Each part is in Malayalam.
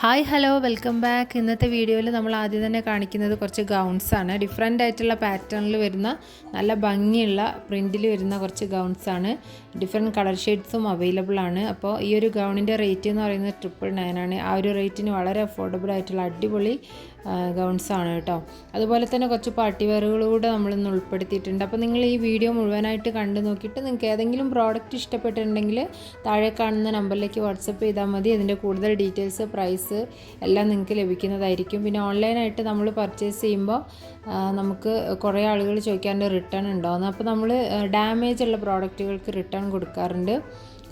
Hi hello welcome back. ഇന്നത്തെ വീഡിയോയിൽ നമ്മൾ ആദ്യം തന്നെ കാണിക്കുന്നത് കുറച്ച് ഗൗൺസാണ്. ഡിഫറെൻ്റ് ആയിട്ടുള്ള പാറ്റേണിൽ വരുന്ന നല്ല ഭംഗിയുള്ള പ്രിൻറ്റിൽ വരുന്ന കുറച്ച് ഗൗൺസാണ്. ഡിഫറെൻറ്റ് കളർ ഷെയ്ഡ്സും അവൈലബിൾ ആണ്. അപ്പോൾ ഈ ഒരു ഗൗണിൻ്റെ റേറ്റ് എന്ന് പറയുന്നത് 999 ആണ്. ആ ഒരു റേറ്റിന് വളരെ അഫോർഡബിൾ ആയിട്ടുള്ള അടിപൊളി ഗൗൺസാണ് കേട്ടോ. അതുപോലെ തന്നെ കുറച്ച് പാർട്ടി വെയറുകളൂടെ നമ്മളിന്ന് ഉൾപ്പെടുത്തിയിട്ടുണ്ട്. അപ്പോൾ നിങ്ങൾ ഈ വീഡിയോ മുഴുവനായിട്ട് കണ്ടു നോക്കിയിട്ട് നിങ്ങൾക്ക് ഏതെങ്കിലും പ്രോഡക്റ്റ് ഇഷ്ടപ്പെട്ടിട്ടുണ്ടെങ്കിൽ താഴെ കാണുന്ന നമ്പറിലേക്ക് വാട്സപ്പ് ചെയ്താൽ മതി. ഇതിൻ്റെ കൂടുതൽ ഡീറ്റെയിൽസ്, പ്രൈസ് എല്ലാം നിങ്ങൾക്ക് ലഭിക്കുന്നതായിരിക്കും. പിന്നെ ഓൺലൈനായിട്ട് നമ്മൾ പർച്ചേസ് ചെയ്യുമ്പോൾ നമുക്ക് കുറേ ആളുകൾ ചോദിക്കാറുണ്ട് റിട്ടേൺ ഉണ്ടോയെന്ന്. അപ്പോൾ നമ്മൾ ഡാമേജ് ഉള്ള പ്രോഡക്റ്റുകൾക്ക് റിട്ടേൺ കൊടുക്കാറുണ്ട്.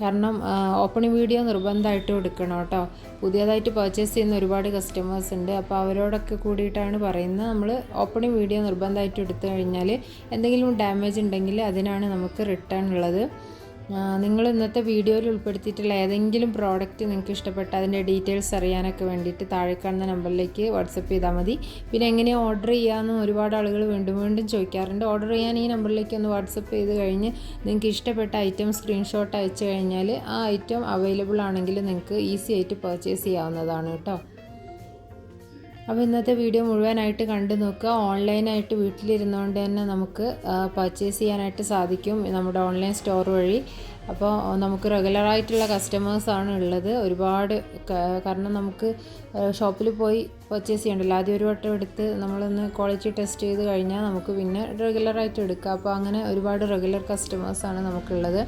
കാരണം ഓപ്പണിംഗ് വീഡിയോ നിർബന്ധമായിട്ടും എടുക്കണം കേട്ടോ. പുതിയതായിട്ട് പർച്ചേസ് ചെയ്യുന്ന ഒരുപാട് കസ്റ്റമേഴ്സ് ഉണ്ട്. അപ്പോൾ അവരോടൊക്കെ കൂടിയിട്ടാണ് പറയുന്നത്, നമ്മൾ ഓപ്പണിംഗ് വീഡിയോ നിർബന്ധമായിട്ട് എടുത്തു കഴിഞ്ഞാൽ എന്തെങ്കിലും ഡാമേജ് ഉണ്ടെങ്കിൽ അതിനാണ് നമുക്ക് റിട്ടേൺ ഉള്ളത്. നിങ്ങൾ ഇന്നത്തെ വീഡിയോയിൽ ഉൾപ്പെടുത്തിയിട്ടുള്ള ഏതെങ്കിലും പ്രോഡക്റ്റ് നിങ്ങൾക്ക് ഇഷ്ടപ്പെട്ട അതിൻ്റെ ഡീറ്റെയിൽസ് അറിയാനൊക്കെ വേണ്ടിയിട്ട് താഴെ കാണുന്ന നമ്പറിലേക്ക് വാട്സപ്പ് ചെയ്താൽ മതി. പിന്നെ എങ്ങനെയാണ് ഓർഡർ ചെയ്യാമെന്ന് ഒരുപാട് ആളുകൾ വീണ്ടും വീണ്ടും ചോദിക്കാറുണ്ട്. ഓർഡർ ചെയ്യാൻ ഈ നമ്പറിലേക്ക് ഒന്ന് വാട്സപ്പ് ചെയ്ത് കഴിഞ്ഞ് നിങ്ങൾക്ക് ഇഷ്ടപ്പെട്ട ഐറ്റം സ്ക്രീൻഷോട്ട് അയച്ചു കഴിഞ്ഞാൽ ആ ഐറ്റം അവൈലബിൾ ആണെങ്കിൽ നിങ്ങൾക്ക് ഈസി ആയിട്ട് പർച്ചേസ് ചെയ്യാവുന്നതാണ് കേട്ടോ. അപ്പോൾ ഇന്നത്തെ വീഡിയോ മുഴുവനായിട്ട് കണ്ടു നോക്കുക. ഓൺലൈനായിട്ട് വീട്ടിലിരുന്നുകൊണ്ട് തന്നെ നമുക്ക് പർച്ചേസ് ചെയ്യാനായിട്ട് സാധിക്കും നമ്മുടെ ഓൺലൈൻ സ്റ്റോർ വഴി. അപ്പോൾ നമുക്ക് റെഗുലറായിട്ടുള്ള കസ്റ്റമേഴ്സാണ് ഉള്ളത് ഒരുപാട്. കാരണം നമുക്ക് ഷോപ്പിൽ പോയി പർച്ചേസ് ചെയ്യണ്ടല്ലോ. ആദ്യം ഒരു വട്ടം എടുത്ത് നമ്മളൊന്ന് ക്വാളിറ്റി ടെസ്റ്റ് ചെയ്ത് കഴിഞ്ഞാൽ നമുക്ക് പിന്നെ റെഗുലറായിട്ട് എടുക്കാം. അപ്പോൾ അങ്ങനെ ഒരുപാട് റെഗുലർ കസ്റ്റമേഴ്സാണ് നമുക്കുള്ളത്.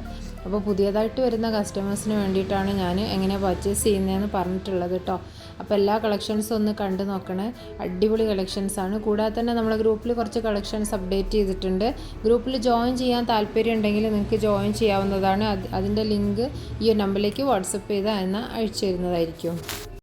അപ്പോൾ പുതിയതായിട്ട് വരുന്ന കസ്റ്റമേഴ്സിന് വേണ്ടിയിട്ടാണ് ഞാൻ എങ്ങനെ പർച്ചേസ് ചെയ്യുന്നതെന്ന് പറഞ്ഞിട്ടുള്ളത് കേട്ടോ. അപ്പോൾ എല്ലാ കളക്ഷൻസും ഒന്ന് കണ്ടു നോക്കണേ. അടിപൊളി കളക്ഷൻസാണ്. കൂടാതെ തന്നെ നമ്മളെ ഗ്രൂപ്പിൽ കുറച്ച് കളക്ഷൻസ് അപ്ഡേറ്റ് ചെയ്തിട്ടുണ്ട്. ഗ്രൂപ്പിൽ ജോയിൻ ചെയ്യാൻ താല്പര്യം ഉണ്ടെങ്കിൽ നിങ്ങൾക്ക് ജോയിൻ ചെയ്യാവുന്നതാണ്. അതിൻ്റെ ലിങ്ക് ഈ നമ്പറിലേക്ക് വാട്സപ്പ് ചെയ്താൽ അയച്ചു തരുന്നതായിരിക്കും.